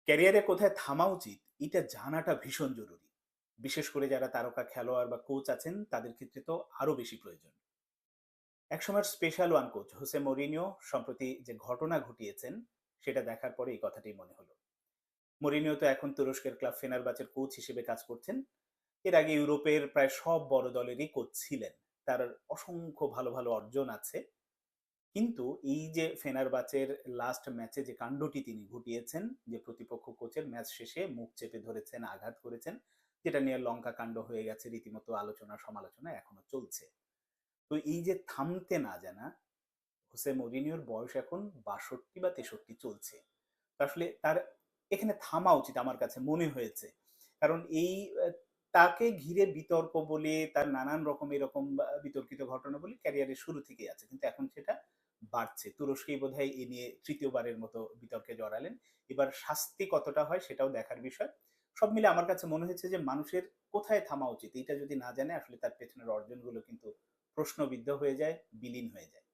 ক্যারিয়ারে কোথায় থামা উচিত এটা জানাটা ভীষণ জরুরি। বিশেষ করে যারা তারকা খেলোয়াড় বা কোচ আছেন তাদের ক্ষেত্রে তো আরো বেশি প্রয়োজন। একসময়ের special one coach Jose Mourinho সম্প্রতি যে ঘটনা ঘটিয়েছেন সেটা দেখার পরে এই কথাটাই মনে হলো। মরিনিও তো এখন তুরস্কের ক্লাব ফেনারবাচের কোচ হিসেবে কাজ করছেন। এর আগে ইউরোপের প্রায় সব বড় দলেরই কোচ ছিলেন। তার অসংখ্য ভালো ভালো অর্জন আছে। কিন্তু এই যে ফেনারবাচের লাস্ট ম্যাচে যে কাণ্ডটি তিনি ঘটিয়েছেন, যে প্রতিপক্ষ কোচের ম্যাচ শেষে মুখ চেপে ধরেছেন, আঘাত করেছেন, যেটা নিয়ে লঙ্কা কাণ্ড হয়ে গেছে, রীতিমতো আলোচনা সমালোচনা এখনো চলছে। তো এই যে থামতে না জানা, হোসে মরিনিওর বয়স এখন ৬২ বা ৬৩ চলছে। তো আসলে তার এখানে থামা উচিত আমার কাছে মনে হয়েছে। কারণ এই তাকে ঘিরে বিতর্ক বলে, তার নানান রকম এরকম বিতর্কিত ঘটনা বলে ক্যারিয়ারের শুরু থেকেই আছে। কিন্তু এখন সেটা বাড়ছে। তুরস্কেই বোধহয় এ নিয়ে ৩য় বারের মতো বিতর্কে জড়ালেন। এবার শাস্তি কতটা হয় সেটাও দেখার বিষয়। সব মিলে আমার কাছে মনে হয়েছে যে মানুষের কোথায় থামা উচিত, এটা যদি না জানে আসলে তার পেছনের অর্জনগুলো কিন্তু প্রশ্নবিদ্ধ হয়ে যায়, বিলীন হয়ে যায়।